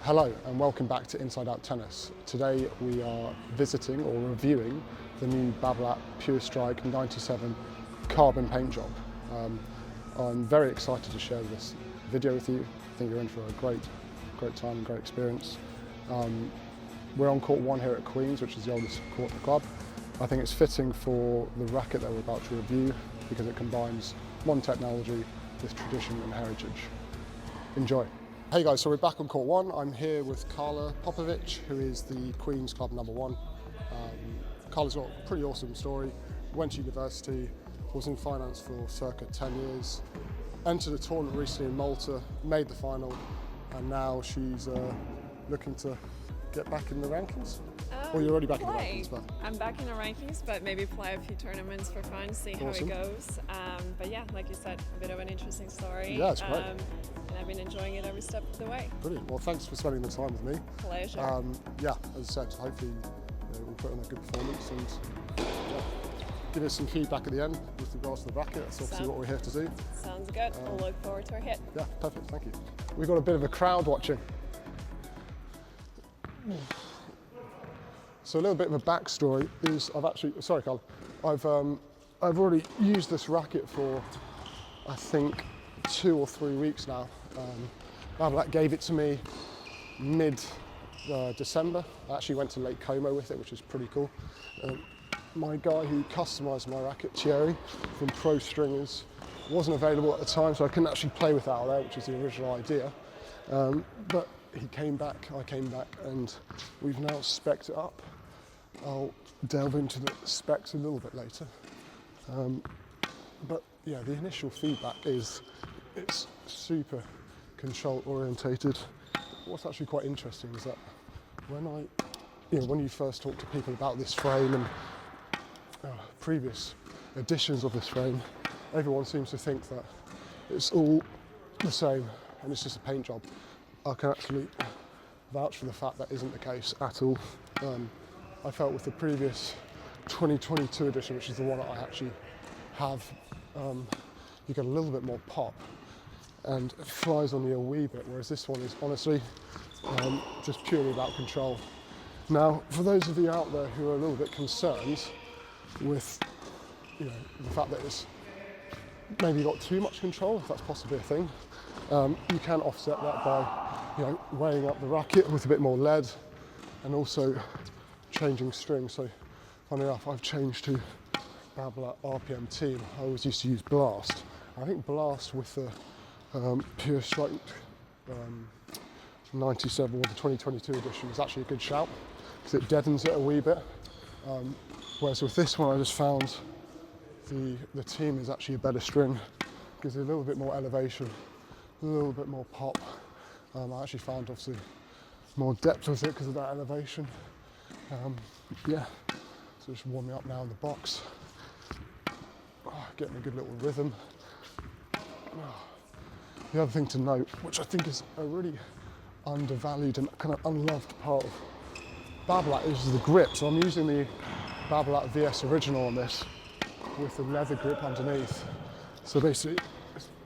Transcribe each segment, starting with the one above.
Hello and welcome back to InsideOut Tennis. Today we are visiting or reviewing the new Babolat Pure Strike 97 carbon paint job. I'm very excited to share this video with you. I think you're in for a great time and great experience. We're on court 1 here at Queen's, which is the oldest court at the club. I think it's fitting for the racket that we're about to review because it combines modern technology with tradition and heritage. Enjoy. Hey guys, so we're back on court 1. I'm here with Karla Popovic, who is the Queen's Club #1. Karla's got a pretty awesome story. Went to university, was in finance for circa 10 years, entered a tournament recently in Malta, made the final, and now she's looking to get back in the rankings. Well, you're already back in the rankings, but I'm back in the rankings, but maybe play a few tournaments for fun, see how it goes. But yeah, like you said, a bit of an interesting story. Yeah, it's great. And I've been enjoying it every step of the way. Brilliant. Well, thanks for spending the time with me. Pleasure. Yeah, as I said, hopefully we'll put on a good performance and give us some feedback at the end with regards to the racket. That's obviously what we're here to do. Sounds good. We'll look forward to our hit. Yeah, perfect. Thank you. We've got a bit of a crowd watching. So a little bit of a backstory is sorry Karla, I've already used this racket for I think 2 or 3 weeks now. Babolat gave it to me mid-December. I actually went to Lake Como with it, which is pretty cool. My guy who customised my racket, Thierry, from Pro Stringers, wasn't available at the time, so I couldn't actually play with it out there, which was the original idea. But he came back, I came back, and we've now spec'd it up. I'll delve into the specs a little bit later. But yeah, the initial feedback is it's super control orientated. What's actually quite interesting is that when you first talk to people about this frame and previous editions of this frame, everyone seems to think that it's all the same and it's just a paint job. I can actually vouch for the fact that isn't the case at all. I felt with the previous 2022 edition, which is the one that I actually have, you get a little bit more pop and it flies on you a wee bit, whereas this one is honestly just purely about control. Now, for those of you out there who are a little bit concerned with the fact that it's maybe got too much control, if that's possibly a thing, you can offset that by weighing up the racket with a bit more lead and also changing strings. So funny enough, I've changed to Babolat RPM Team. I always used to use Blast. I think Blast with the Pure Strike 97 or the 2022 edition is actually a good shout because it deadens it a wee bit. Whereas with this one, I just found the Team is actually a better string, gives it a little bit more elevation, a little bit more pop. I actually found obviously more depth with it because of that elevation. Yeah, so just warming up now in the box. Getting a good little rhythm. The other thing to note, which I think is a really undervalued and kind of unloved part of Babolat, is the grip. So I'm using the Babolat VS Original on this with the leather grip underneath. So basically,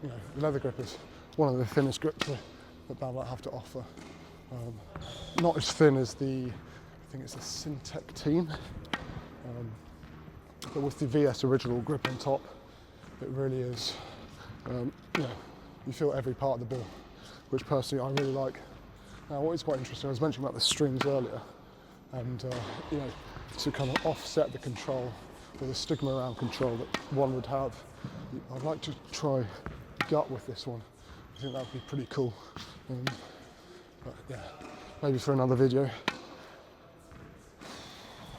the leather grip is one of the thinnest grips that Babolat have to offer. Not as thin as I think it's the Syntec Team, but with the VS Original grip on top, it really is, you feel every part of the ball, which personally I really like. Now what is quite interesting, I was mentioning about the strings earlier, and to kind of offset the control, or the stigma around control that one would have, I'd like to try gut with this one. I think that would be pretty cool. But yeah, maybe for another video.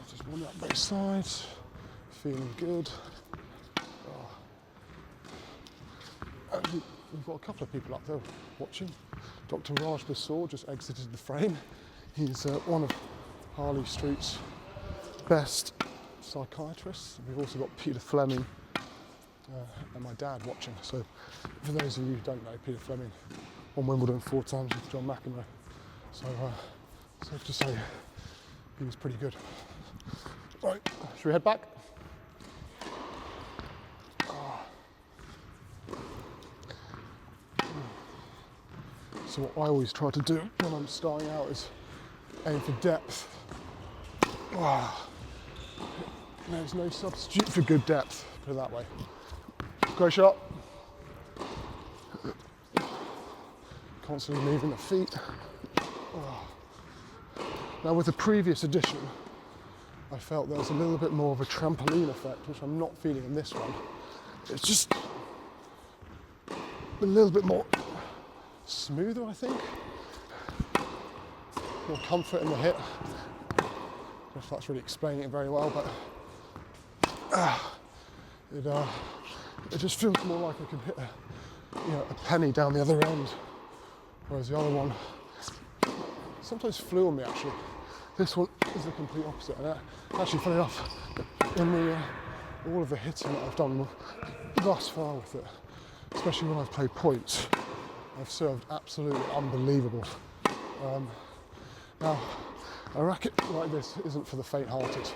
Just warm up both sides, feeling good. And we've got a couple of people up there watching. Dr. Raj Basoor just exited the frame. He's one of Harley Street's best psychiatrists. We've also got Peter Fleming and my dad watching. So for those of you who don't know, Peter Fleming won Wimbledon 4 times with John McEnroe. So safe to say he was pretty good. Right, should we head back? So what I always try to do when I'm starting out is aim for depth. There's no substitute for good depth, put it that way. Great shot. Constantly moving the feet. Now with the previous edition, I felt there was a little bit more of a trampoline effect, which I'm not feeling in this one. It's just a little bit more smoother, I think. More comfort in the hit. I don't know if that's really explaining it very well, but it just feels more like I can hit a penny down the other end, whereas the other one sometimes flew on me actually. This one is the complete opposite. And actually, funny enough, in all of the hitting that I've done thus far with it, especially when I've played points, I've served absolutely unbelievable. Now, a racket like this isn't for the faint-hearted.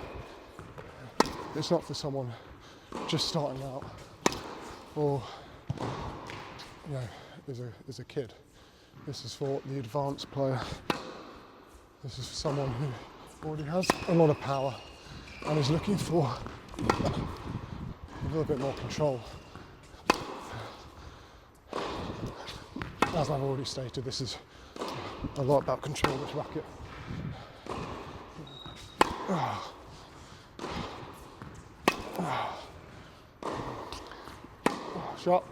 It's not for someone just starting out or is a kid. This is for the advanced player. This is for someone who already has a lot of power and is looking for a little bit more control. As I've already stated, this is a lot about control, this racket. Shot.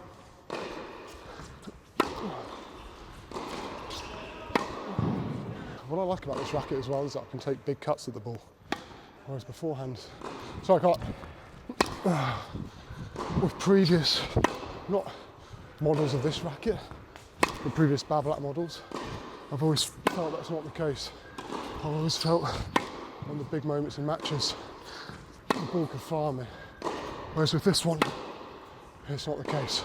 What I like about this racket as well is that I can take big cuts at the ball, whereas beforehand, sorry, I can't. With previous, not models of this racket, but previous Babolat models, I've always felt that's not the case. I've always felt on the big moments in matches, the ball could fly on me, whereas with this one, it's not the case.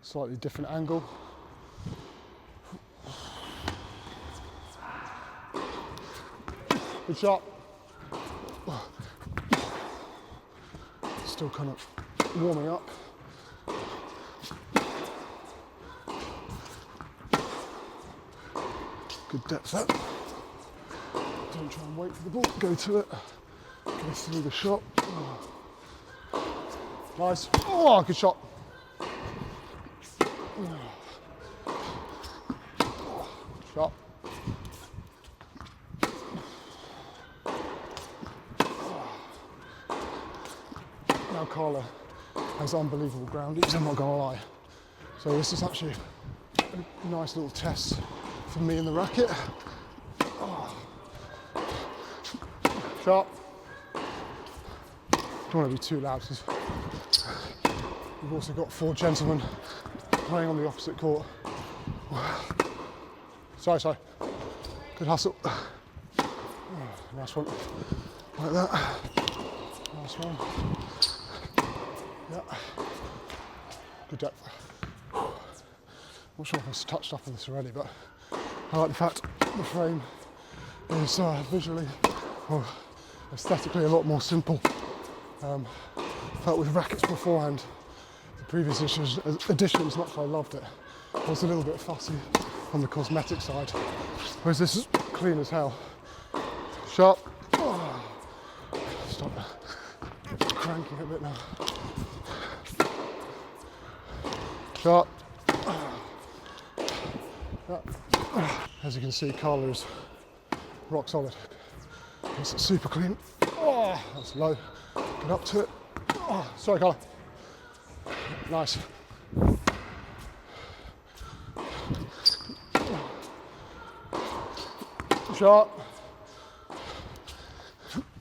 Slightly different angle. Good shot. Still kind of warming up. Good depth there. Don't try and wait for the ball, go to it. Go through the shot. Nice. Oh, good shot. Shot. Now Karla has unbelievable groundies, I'm not gonna lie. So this is actually a nice little test for me in the racket. Shot. Don't want to be too loud because we've also got 4 gentlemen playing on the opposite court. Sorry. Good hustle. Nice one. Like that. Nice one. Yeah. Good depth. Not sure if I've touched up on this already, but I like the fact the frame is visually or aesthetically a lot more simple. Felt with rackets beforehand, the previous editions, much as I loved it, I was a little bit fussy on the cosmetic side, whereas this is clean as hell. Sharp. Stop cranking a bit now. Sharp. As you can see, Karla is rock solid. It's super clean. Oh, that's low. Get up to it. Oh, sorry, Karla. Nice. Shot.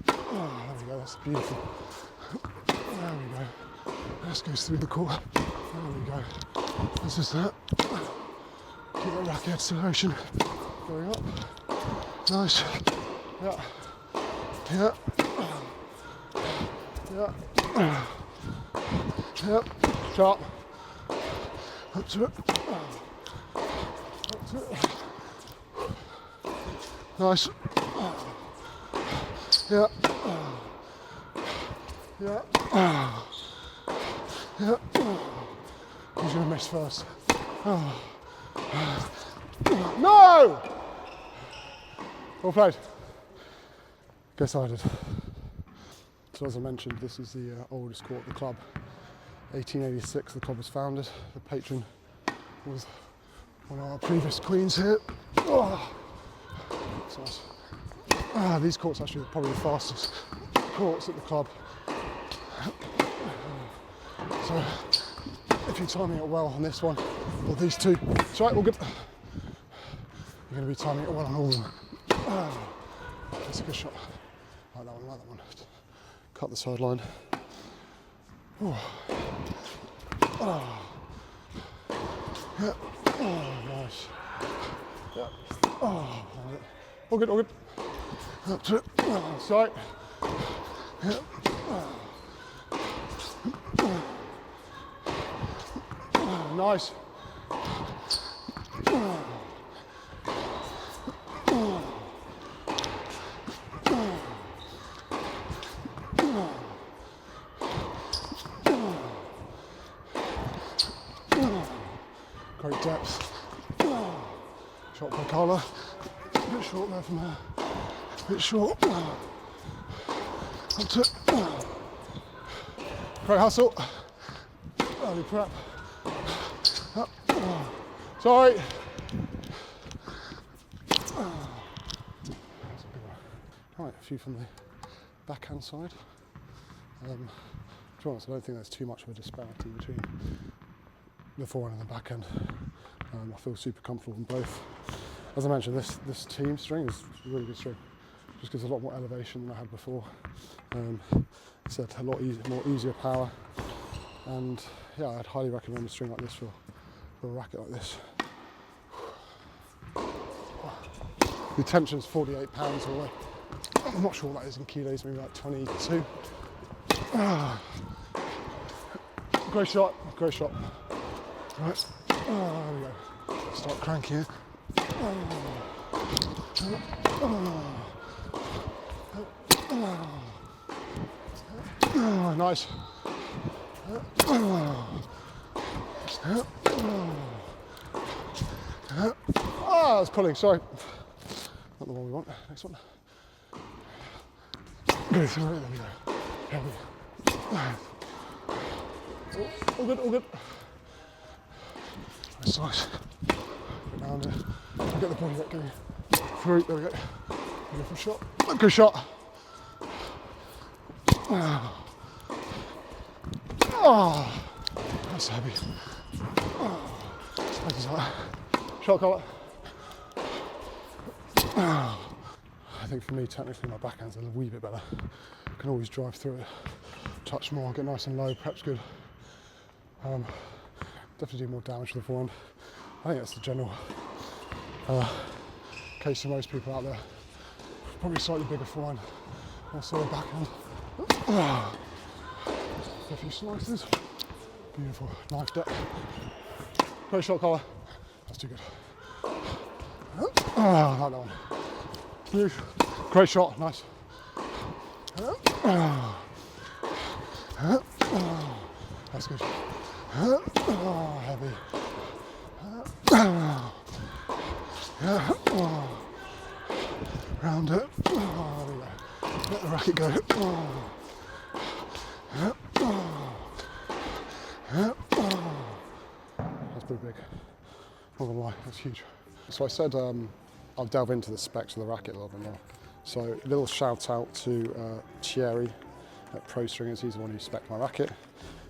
Oh, there we go. That's beautiful. There we go. This goes through the court. There we go. This is that. Keep that racket acceleration going up. Nice. Yeah. Yeah. Yeah. Yep. Sharp. Up to it. Up to it. Nice. Yeah. Yeah. Yeah. Who's going to miss first? Oh. No! Well played. Go sided. So as I mentioned, this is the oldest court at the club. 1886 the club was founded. The patron was one of our previous queens here. Oh. So nice. These courts actually are probably the fastest courts at the club. So if you're timing it well on this one, or these two, it's right, all good. You're going to be timing it well on all of them. That's a good shot. Like that one, like that one. Cut the sideline. Oh. Yeah. Oh, nice. Yeah. Oh, all good, all good. Up to it. Sorry. Yeah. Nice. Great depth. Shot by Karla. A bit short there from her. A bit short. Up to it. Great hustle. Early prep. Up. Sorry. Right, a few from the backhand side. To be honest, I don't think there's too much of a disparity between the forehand and the backhand. I feel super comfortable in both. As I mentioned, this team string is a really good string. Just gives a lot more elevation than I had before. It's a lot more easier power. And yeah, I'd highly recommend a string like this for a racket like this. The tension's 48 pounds all the way. I'm not sure what that is in kilos, maybe like 22. Great shot, great shot. Right, there we go. Start cranking it. Nice. That's pulling, sorry. Not the one we want. Next one. Good, sorry, there we go. All good, all good. Nice, nice. Get round it. Get the body weight going through. There we go. Go for a shot. Good shot. Oh, that's heavy. Shot collar. I think for me, technically, my backhand's a wee bit better. I can always drive through it, touch more, get nice and low, prep's good. Definitely do more damage to the forehand. I think that's the general case for most people out there. Probably slightly bigger forehand, also a backhand. A few slices. Beautiful, knife depth. Great shot, collar. That's too good. I like that one. Great shot, nice. That's good. Heavy. Round it. There we go. Let the racket go. That's pretty big. Not gonna lie, that's huge. So I said I'll delve into the specs of the racket a little bit more. So a little shout out to Thierry at Pro Stringers. He's the one who spec'd my racket.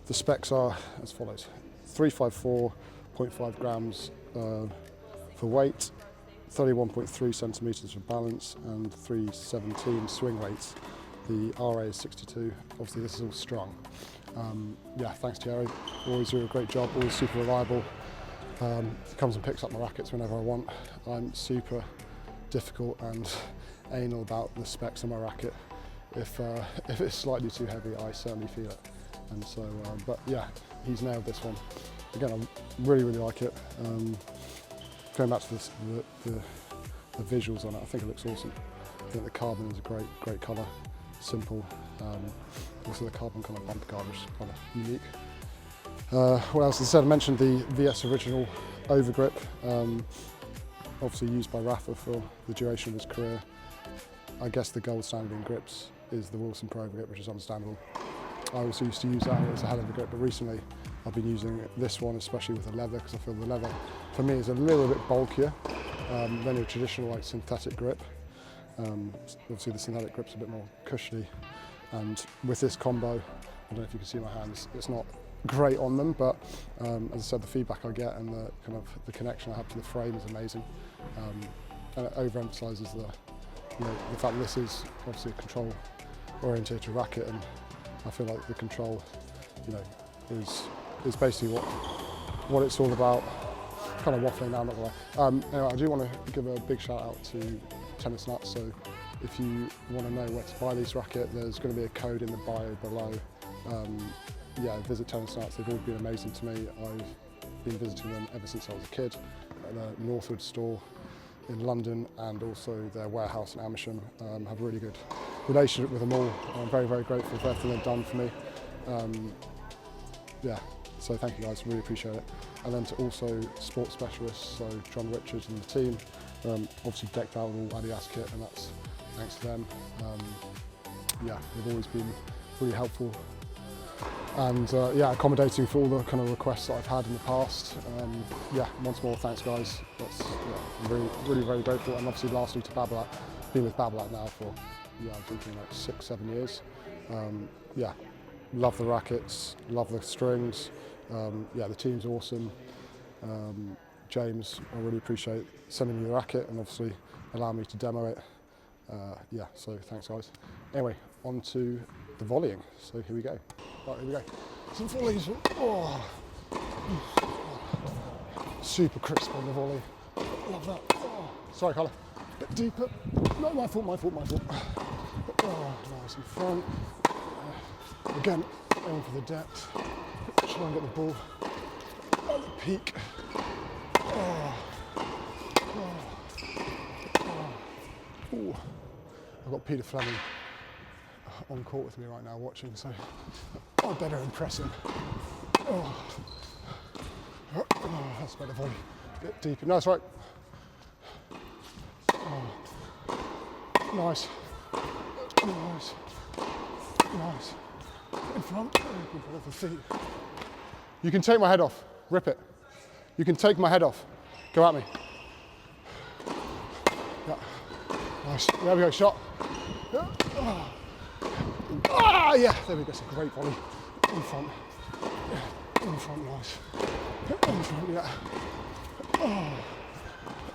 The specs are as follows: 354.5 grams for weight, 31.3 centimeters for balance, and 317 swing weights. The RA is 62. Obviously, this is all strong. Yeah, thanks Thierry. Always do a great job. Always super reliable. He comes and picks up my rackets whenever I want. I'm super difficult and anal about the specs of my racket. If it's slightly too heavy, I certainly feel it. And so, but yeah, he's nailed this one. Again, I really like it. Going back to the visuals on it, I think it looks awesome. I think the carbon is a great colour, simple. Also the carbon kind of bump guard, which is kind of unique. What else? As I said, I mentioned the VS Original overgrip, obviously used by Rafa for the duration of his career. I guess the gold standard in grips is the Wilson Pro overgrip, which is understandable. I also used to use that, it's a hell of a grip, but recently I've been using this one, especially with the leather, because I feel the leather for me is a little bit bulkier than your traditional like synthetic grip. Obviously the synthetic grip's a bit more cushiony, and with this combo, I don't know if you can see my hands, it's not great on them, but as I said, the feedback I get and the kind of the connection I have to the frame is amazing, and it overemphasises the fact that this is obviously a control orientated racket, and I feel like the control, is basically what it's all about. Kind of waffling now, not gonna lie. Anyway, I do want to give a big shout out to Tennis Nuts. So if you want to know where to buy these racket, there's going to be a code in the bio below. Yeah, visit Tennis Nuts. They've always been amazing to me. I've been visiting them ever since I was a kid. At the Northwood store in London, and also their warehouse in Amersham. Have a really good relationship with them all. I'm very, very grateful for everything they've done for me. Yeah, so thank you guys, really appreciate it. And then to also sports specialists, so John Richards and the team, obviously decked out with all Adidas kit, and that's thanks to them. Yeah, they've always been really helpful, and yeah, accommodating for all the kind of requests that I've had in the past. Yeah, once more, thanks guys. I'm really very grateful. And obviously lastly to Babolat, been with Babolat now for, I'm thinking like 6-7 years. Yeah, love the rackets, love the strings. Yeah, the team's awesome. James, I really appreciate sending me the racket and obviously allowing me to demo it. Yeah, so thanks guys. Anyway, on to the volleying. So here we go. Right, here we go. Some volleys. Oh. Super crisp on the volley. Love that. Oh. Sorry, Karla. A bit deeper. No, my fault. Oh, nice in front. Again, aim for the depth. Try and get the ball at the peak. Oh. Ooh. I've got Peter Fleming on court with me right now watching, so I better impress him. Oh. Oh, that's better volley. A bit deeper. No, that's right. Oh. Nice. Nice. In front of the feet. You can take my head off. Rip it. You can take my head off. Go at me. Yeah. Nice. There we go. Shot. Yeah. Oh. Ah, yeah. There we go. It's a great volley. In front. Yeah. In front. Nice. In front. Yeah. Oh.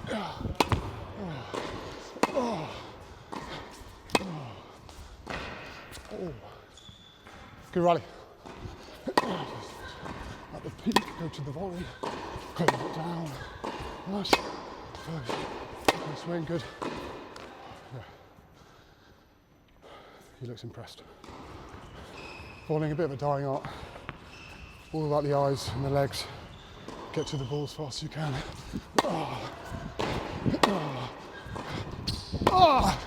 Yeah. Oh. Oh. Oh. Good rally. At the peak, go to the volley, close it down. Nice. Good swing, good. Yeah. He looks impressed. Volleying a bit of a dying art. All about the eyes and the legs. Get to the ball as fast as you can. Oh. Oh. Oh.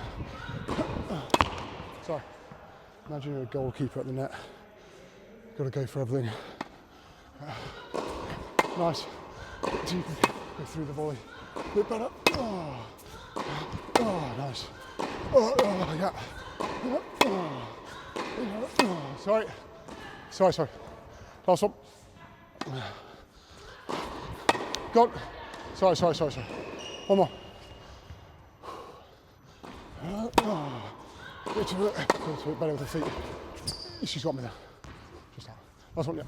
Sorry. Imagine you're a goalkeeper at the net. Got to go for everything. Nice. Deep. Go through the volley. A bit better. Oh, oh nice. Oh, oh yeah. Oh. Oh. Sorry. Last one. Go on. Sorry. One more. Go to it better with the feet. She's got me there. Just that. Last one, yeah.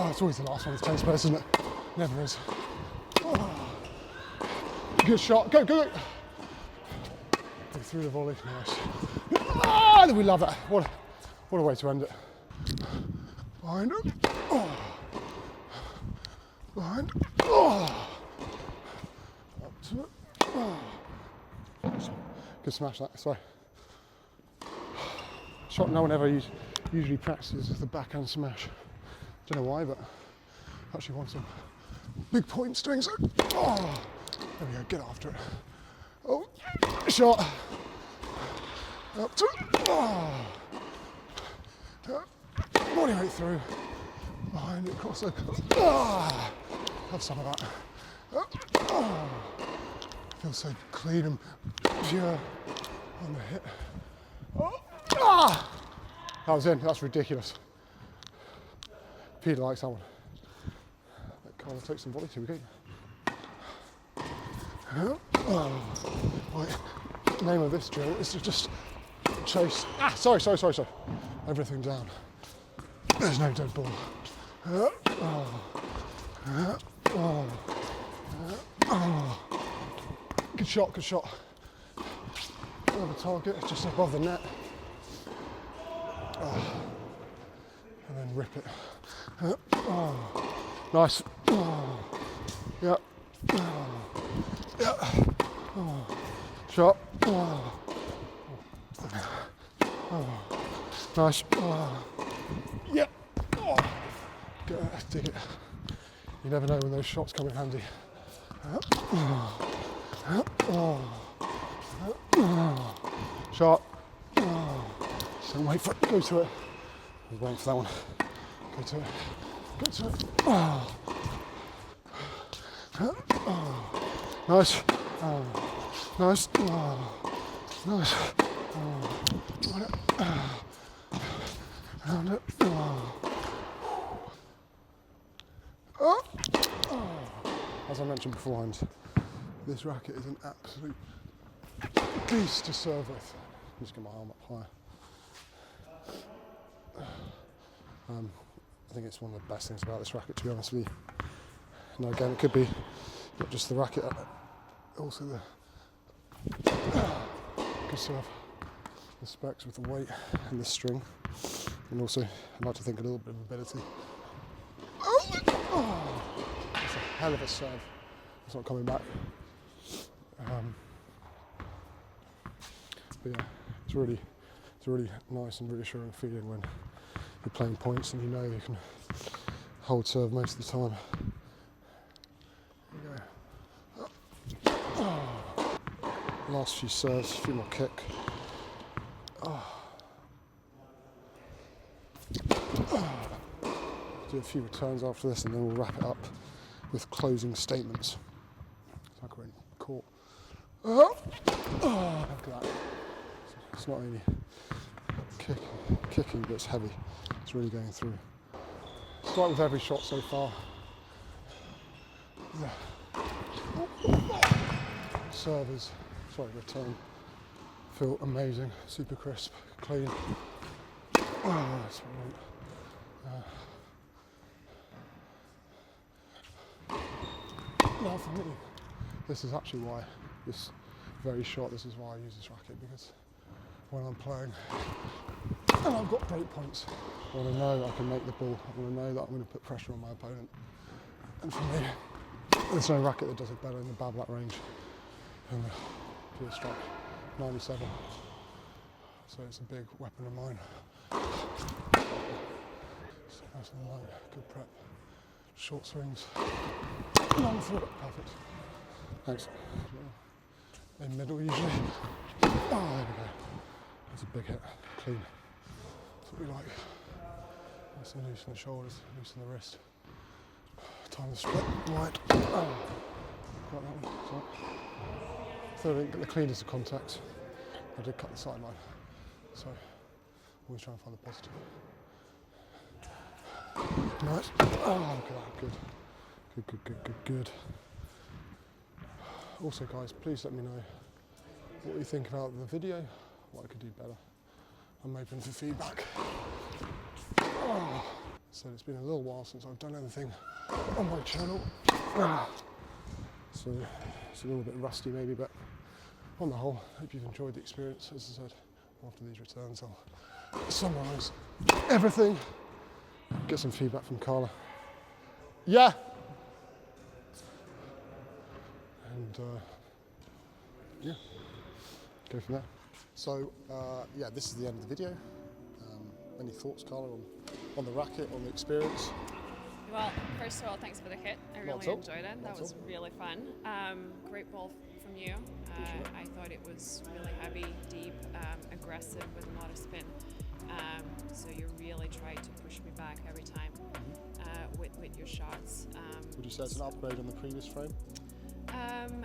It's always the last one with tennis players, isn't it? Never is. Oh. Good shot. Go. Go through the volley. Nice. Ah, we love that. What a way to end it. Behind it. Oh. Behind. Oh. Up to it. Oh. Good smash that. Sorry. Shot no one ever usually practices is the backhand smash. Don't know why, but actually want some big points doing so. Oh, there we go, get after it. Oh, shot. Up to it. Oh. Body weight through. Behind it, cross the. Oh. Have some of that. Feels so clean and pure on the hit. That was in, that's ridiculous. Peter likes that one. Let Karla take some volley, here we go. Right, the name of this drill is to just chase, sorry. Everything down. There's no dead ball. Good shot. Another target just above the net. And then rip it. Nice. Yeah. Shot. Nice. Yeah. Dig it. You never know when those shots come in handy. Shot. Don't wait for it. Go to it. I was waiting for that one. Go to it. Nice. Nice. Nice. Round it. As I mentioned beforehand, this racket is an absolute beast to serve with. I'm just get my arm up higher. I think it's one of the best things about this racket, to be honest with you. Now again, it could be not just the racket, also the could serve the specs with the weight and the string, and also I'd like to think a little bit of ability. That's a hell of a serve. It's not coming back. But yeah, it's a really nice and reassuring feeling when you're playing points and you know you can hold serve most of the time. There you go. Last few serves, a few more kick. Do a few returns after this and then we'll wrap it up with closing statements. It's like we're in court. Look at that. It's not only kicking, but it's heavy. It's really going through. It's like with every shot so far. Return. Feel amazing, super crisp, clean. That's what I want. Now for me, this is actually why this very shot, this is why I use this racket, because when I'm playing and I've got break points, I want to know I can make the ball, I want to know that I'm going to put pressure on my opponent. And for me, there's no racket that does it better in the Babolat range than the Pure Strike 97. So it's a big weapon of mine. So nice and light, good prep, short swings, long foot, perfect. Thanks. In middle usually. Oh, there we go. That's a big hit, clean. That's what we like. Nice and loose in the shoulders, loose in the wrist. Time the strip, right. Got that one, sorry. So I didn't get the cleanest of contacts. I did cut the sideline. So always try and find the positive. Nice. Oh, look at that, good. Also guys, please let me know what you think about the video, what I could do better. I'm open for feedback. So it's been a little while since I've done anything on my channel. So it's a little bit rusty maybe, but on the whole, I hope you've enjoyed the experience. As I said, after these returns I'll summarise everything, get some feedback from Karla. Yeah! And yeah, go from there. So yeah, this is the end of the video. Any thoughts, Karla, on the racket, on the experience? Well, first of all, thanks for the hit. I really enjoyed it. That was really fun. Great ball from you. I thought it was really heavy, deep, aggressive with a lot of spin. So you really try to push me back every time with your shots. Would you say it's an upgrade on the previous frame?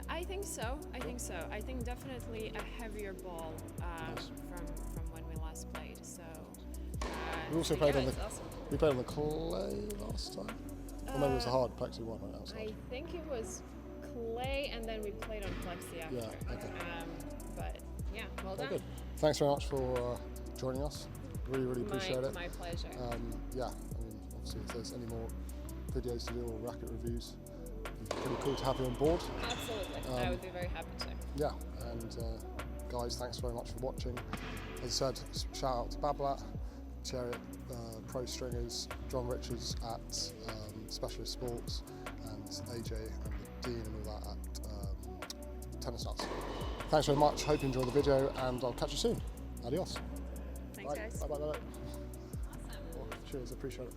I think so. I think definitely a hevier ball from when we last played. So we also so played yeah, on the it's awesome. we played on the clay last time. Or maybe it was a hard plexi one right outside. I think it was clay, and then we played on plexi after. Yeah, okay. But yeah, well done. Good. Thanks very much for joining us. Really appreciate it. My pleasure. Yeah, I mean, obviously if there's any more videos to do or racket reviews, it'd be pretty cool to have you on board. Absolutely, I would be very happy to. Yeah, and guys, thanks very much for watching. As I said, shout out to Babolat, Thierry at Pro Stringers, John Richards at Specialist Sports, and AJ and the Dean and all that at Tennis Nuts. Thanks very much, hope you enjoyed the video, and I'll catch you soon. Adios. Thanks, guys. Bye. Awesome. Cheers, appreciate it.